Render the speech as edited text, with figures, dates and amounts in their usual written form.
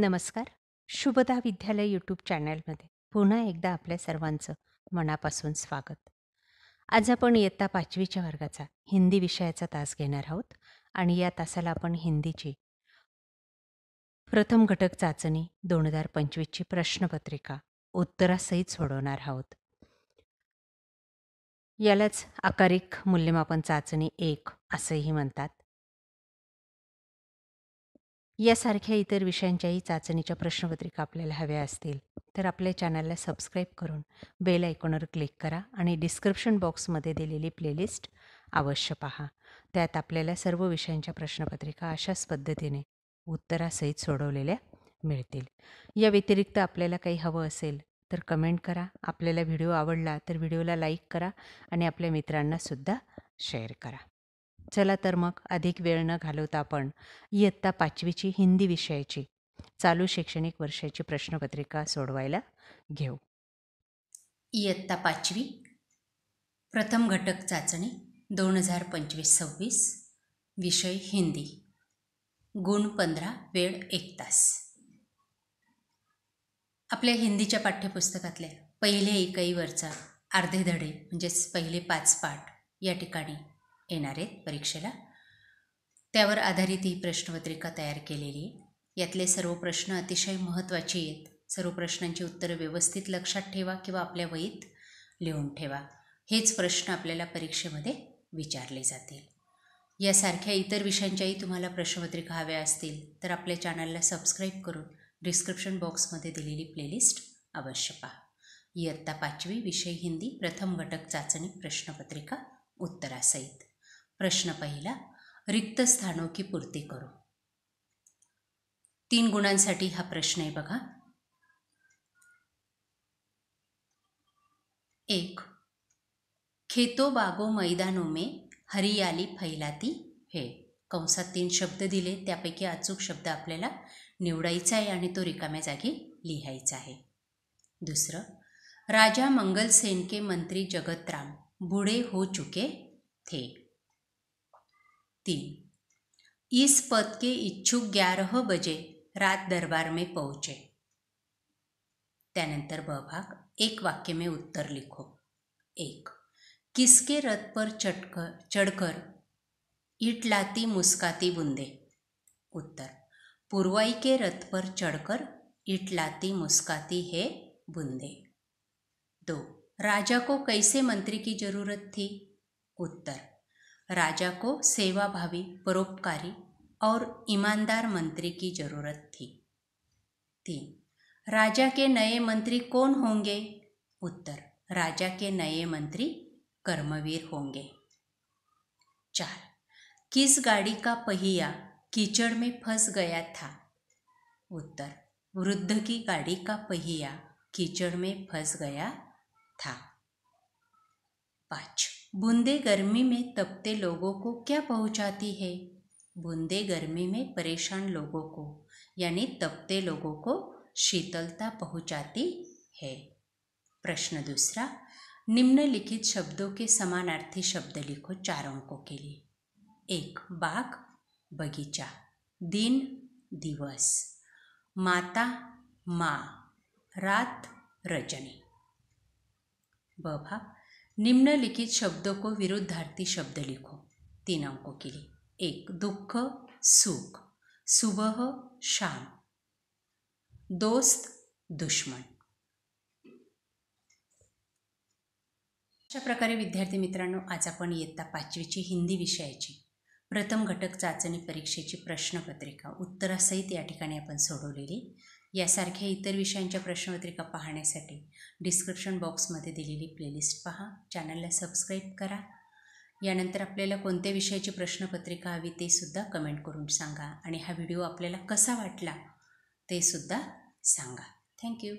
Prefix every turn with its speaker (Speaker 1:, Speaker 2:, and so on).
Speaker 1: नमस्कार. शुभदा विद्यालय यूट्यूब चॅनलमध्ये पुन्हा एकदा आपल्या सर्वांचं मनापासून स्वागत. आज आपण इयत्ता 5वीच्या वर्गाचा हिंदी विषयाचा तास घेणार आहोत आणि या तासाला आपण हिंदीची प्रथम घटक चाचणी 2025ची प्रश्नपत्रिका उत्तरासहित सोडवणार आहोत. यालाच आकारिक मूल्यमापन चाचणी 1 असंही म्हणतात. यासारख्या इतर विषयांच्याही चाचणीच्या प्रश्नपत्रिका आपल्याला हव्या असतील तर आपल्या चॅनलला सबस्क्राईब करून बेल आयकॉनवर क्लिक करा आणि डिस्क्रिप्शन बॉक्समध्ये दिलेली प्लेलिस्ट अवश्य पहा. त्यात आपल्याला सर्व विषयांच्या प्रश्नपत्रिका अशाच पद्धतीने उत्तरासहित सोडवलेल्या मिळतील. या व्यतिरिक्त आपल्याला काही हवं असेल तर कमेंट करा. आपल्याला व्हिडिओ आवडला तर व्हिडिओला लाईक करा आणि आपल्या मित्रांनासुद्धा शेअर करा. चला तर मग अधिक वेळ न घालवता आपण इयत्ता 5वीची हिंदी विषयाची चालू शैक्षणिक वर्षाची प्रश्नपत्रिका सोडवायला घेऊ. इयत्ता 5वी प्रथम घटक चाचणी 2025-26 विषय हिंदी. गुण 15, वेळ 1 तास. आपल्या हिंदीच्या पाठ्यपुस्तकातल्या पहिले एकईवरचा अर्धे धडे म्हणजेच पहिले 5 पाठ या ठिकाणी येणार आहेत परीक्षेला. त्यावर आधारित ही प्रश्नपत्रिका तयार केलेली आहे. यातले सर्व प्रश्न अतिशय महत्त्वाचे आहेत. सर्व प्रश्नांची उत्तरं व्यवस्थित लक्षात ठेवा किंवा आपल्या वहीत लिहून ठेवा. हेच प्रश्न आपल्याला परीक्षेमध्ये विचारले जातील. यासारख्या इतर विषयांच्याही तुम्हाला प्रश्नपत्रिका हव्या असतील तर आपल्या चॅनलला सबस्क्राईब करून डिस्क्रिप्शन बॉक्समध्ये दिलेली प्लेलिस्ट अवश्य पहा. इयत्ता 5वी विषय हिंदी प्रथम घटक चाचणी प्रश्नपत्रिका उत्तरासहित. प्रश्न पहिला, रिक्त स्थानों की पूर्ति करो. 3 गुणांसाठी हा प्रश्न आहे बघा. 1. खेतों बागों मैदानों में हरियाली फैलाती है. कंसात 3 शब्द दिले, त्यापैकी अचूक शब्द आपल्याला निवडायचा आहे आणि तो रिकाम्या जागी लिहायचा आहे. दुसरं, राजा मंगलसेन के मंत्री जगत राम बूढ़े हो चुके थे. 3. इस पद के इच्छुक 11 बजे रात दरबार में पहुंचे. त्यानंतर ब भाग, एक वाक्य में उत्तर लिखो. 1. किसके रथ पर चढ़कर इटलाती मुस्काती बूंदे. उत्तर, पुरवाई के रथ पर चढ़कर इटलाती मुस्काती है बूंदे. 2. राजा को कैसे मंत्री की जरूरत थी. उत्तर, राजा को सेवाभावी, परोपकारी और ईमानदार मंत्री की जरूरत थी. 3. राजा के नए मंत्री कौन होंगे. उत्तर, राजा के नए मंत्री कर्मवीर होंगे. 4. किस गाड़ी का पहिया कीचड़ में फंस गया था. उत्तर, वृद्ध की गाड़ी का पहिया कीचड़ में फंस गया था. 5. बूंदे गर्मी में तपते लोगों को क्या पहुंचाती है. बूंदे गर्मी में परेशान लोगों को यानी तपते लोगों को शीतलता पहुंचाती है. प्रश्न दूसरा, निम्नलिखित शब्दों के समानार्थी शब्द लिखो 4 अंकों के लिए. 1. बाग, बगीचा. दिन, दिवस. माता, माँ. रात, रजनी. ब भाग, निम्नलिखित शब्दों को विरुद्धार्थी शब्द लिखो 3 अंकों के लिए. 1. दुख, सुख. सुबह, शाम. दोस्त, दुश्मन. अशा प्रकारे विद्यार्थी मित्रांनो, आज आपण इयत्ता 5वीची हिंदी विषयाची प्रथम घटक चाचणी परीक्षेची प्रश्नपत्रिका उत्तरासहित या ठिकाणी आपण सोडवलेली. यासारख्या इतर विषयांच्या प्रश्नपत्रिका पाहण्यासाठी डिस्क्रिप्शन बॉक्समध्ये दिलेली प्लेलिस्ट पहा. चॅनलला सबस्क्राईब करा. यानंतर आपल्याला कोणत्या विषयाची प्रश्नपत्रिका हवी ते सुद्धा कमेंट करून सांगा आणि हा व्हिडिओ आपल्याला कसा वाटला ते सुद्धा सांगा. थँक्यू.